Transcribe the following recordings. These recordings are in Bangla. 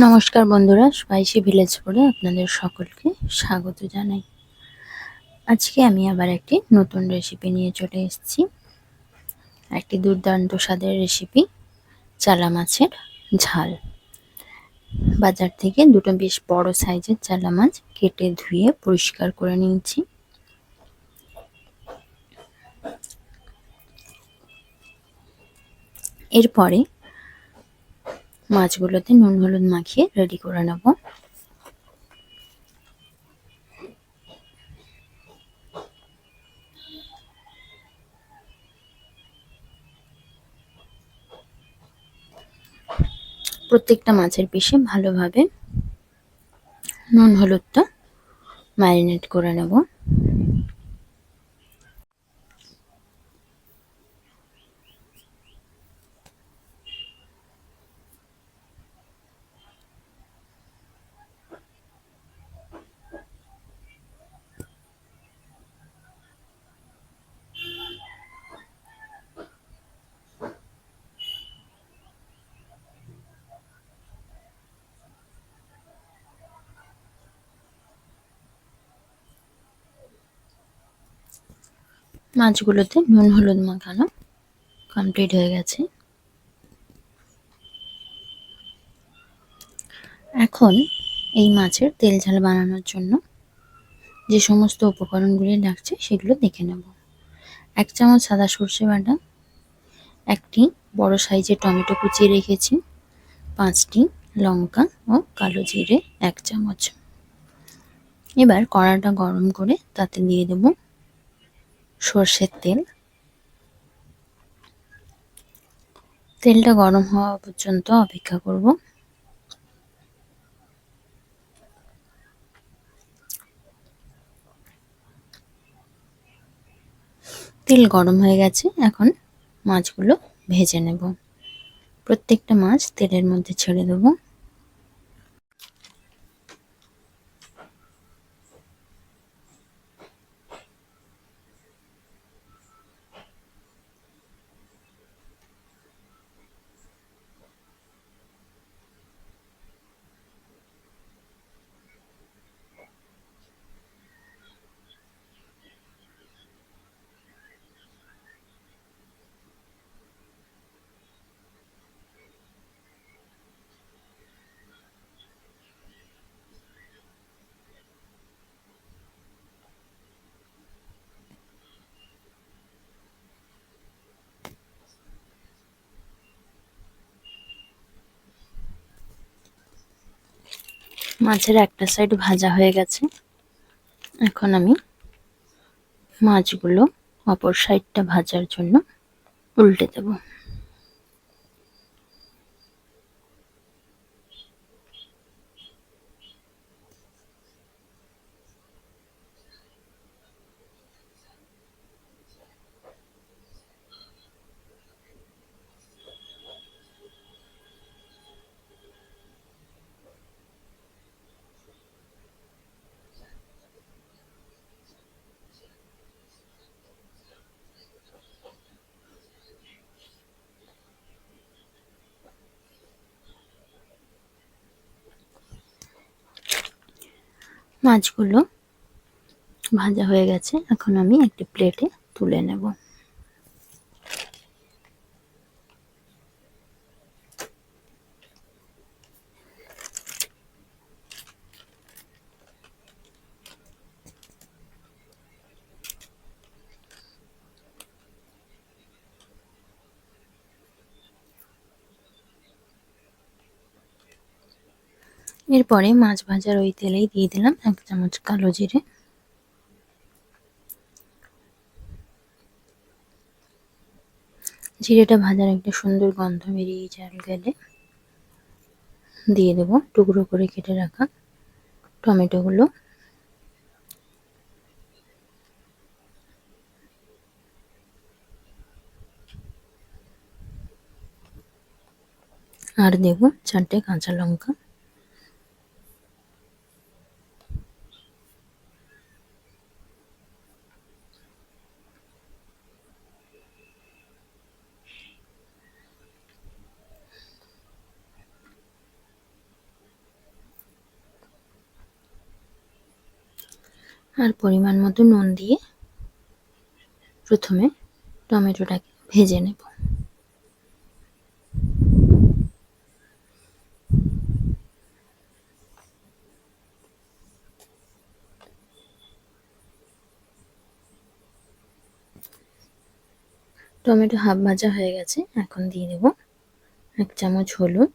নমস্কার বন্ধুরা, স্পাইসি ভিলেজ ফুডে আপনাদের সকলকে স্বাগত জানাই। আজকে আমি আবার একটি নতুন রেসিপি নিয়ে চলে এসেছি। একটি দুর্দান্ত স্বাদের রেসিপি, চালা মাছের ঝাল। বাজার থেকে দুটো বেশ বড় সাইজের চালা মাছ কেটে ধুয়ে পরিষ্কার করে নিয়েছি। এরপরে মাছগুলোতে নুন হলুদ মাখিয়ে রেডি করে নেব। প্রত্যেকটা মাছের পিসে ভালোভাবে নুন হলুদটা ম্যারিনেট করে নেব। মাছগুলোতে নুন হলুদ মাখানো কমপ্লিট হয়ে গেছে। এখন এই মাছের তেল ঝাল বানানোর জন্য যে সমস্ত উপকরণগুলি লাগছে সেগুলো দেখে নেব। 1 চামচ সাদা সর্ষে বাটা, একটি বড় সাইজের টমেটো কুচিয়ে রেখেছি, 5টি লঙ্কা ও কালো জিরে 1 চামচ। এবার কড়াটা গরম করে তাতে দিয়ে দেব সর্ষের তেল। তেলটা গরম হওয়া পর্যন্ত অপেক্ষা করব। তেল গরম হয়ে গেছে, এখন মাছগুলো ভেজে নেব। প্রত্যেকটা মাছ তেলের মধ্যে ছেড়ে দেব। মাছের একটা সাইড ভাজা হয়ে গেছে, এখন আমি মাছগুলো অপর সাইডটা ভাজার জন্য উল্টে দেব। মাছগুলো ভাজা হয়ে গেছে, এখন আমি একটি প্লেটে তুলে নেব। এরপরে মাছ ভাজার ওই তেলেই দিয়ে দিলাম 1 চামচ কালো জিরে। জিরেটা ভাজার একটা সুন্দর গন্ধ বেরিয়ে গেলে দিয়ে দেব টুকরো করে কেটে রাখা টমেটোগুলো। আর দেব 4টে কাঁচা লঙ্কা। আর পরিমাণ মতো নুন দিয়ে প্রথমে টমেটোটাকে ভেজে নেব। টমেটো হাফ ভাজা হয়ে গেছে, এখন দিয়ে দেব 1 চামচ হলুদ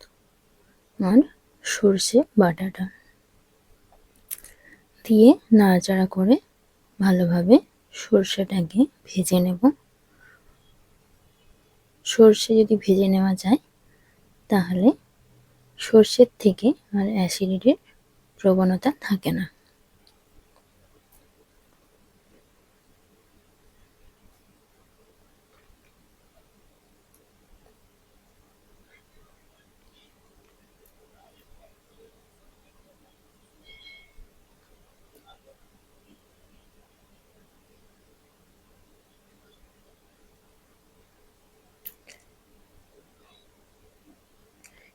আর সর্ষে বাটাটা দিয়ে নাড়াচাড়া করে ভালোভাবে সর্ষেটাকে ভেজে নেব। সর্ষে যদি ভেজে নেওয়া যায় তাহলে সর্ষের থেকে আর অ্যাসিডিটির প্রবণতা থাকে না।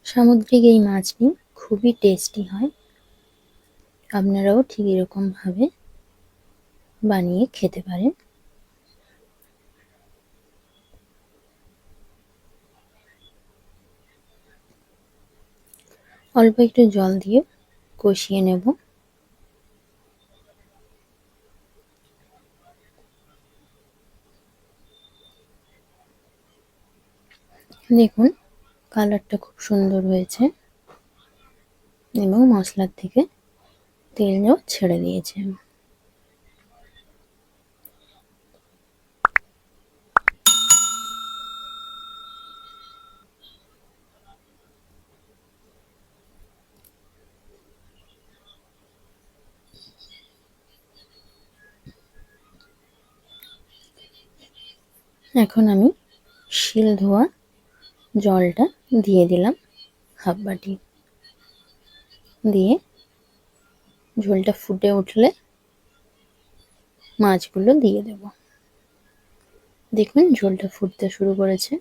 সামুদ্রিক এই মাছটি খুবই টেস্টি হয়, আপনারাও ঠিক এরকম ভাবে বানিয়ে খেতে পারেন। অল্প একটু জল দিয়ে কষিয়ে নেব। দেখুন কালারটা খুব সুন্দর হয়েছে এবং মশলার থেকে তেলও ছেড়ে দিয়েছে। এখন আমি শিল ধোয়া জলটা দিয়ে দিলাম হাফ বাটি, দিয়ে ঝোলটা ফুটে উঠলে মাছগুলো দিয়ে দেব। দেখুন ঝোলটা ফুটতে শুরু করেছে।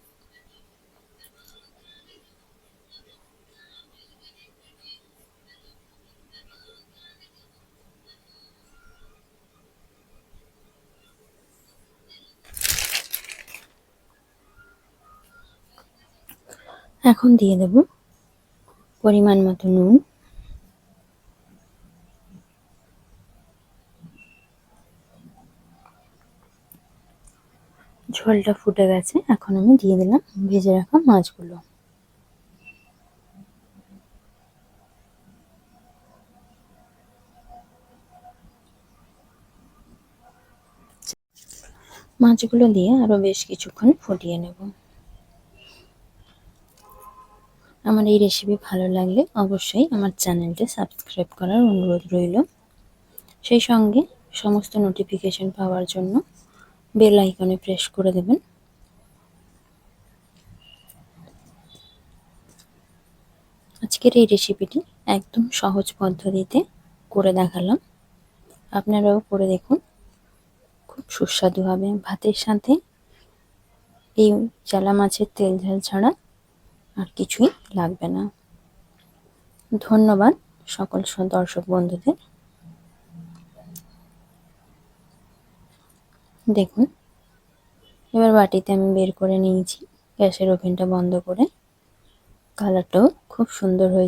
এখন দিয়ে দেব পরিমাণ মতো নুন, ঝোলটা ফুটে গেছে, এখন আমি দিয়ে দিলাম ভেজে রাখা মাছগুলো। মাছগুলো দিয়ে আরো বেশ কিছুক্ষণ ফুটিয়ে নেব। আমার এই রেসিপি ভালো লাগলে অবশ্যই আমার চ্যানেলটি সাবস্ক্রাইব করার অনুরোধ রইল। সেই সঙ্গে সমস্ত নোটিফিকেশন পাওয়ার জন্য বেল আইকনে প্রেস করে দেবেন। আজকের এই রেসিপিটি একদম সহজ পদ্ধতিতে করে দেখালাম, আপনারাও করে দেখুন, খুব সুস্বাদু হবে। ভাতের সাথে এই চালা মাছের তেল ঝাল ছাড়া আর কিছুই লাগবে না। ধন্যবাদ সকল দর্শক বন্ধুদের। দেখুন এবার বাটিতে আমি বের করে নিয়েছি, গ্যাসের ওভেনটা বন্ধ করে। কালারটাও খুব সুন্দর হয়েছে।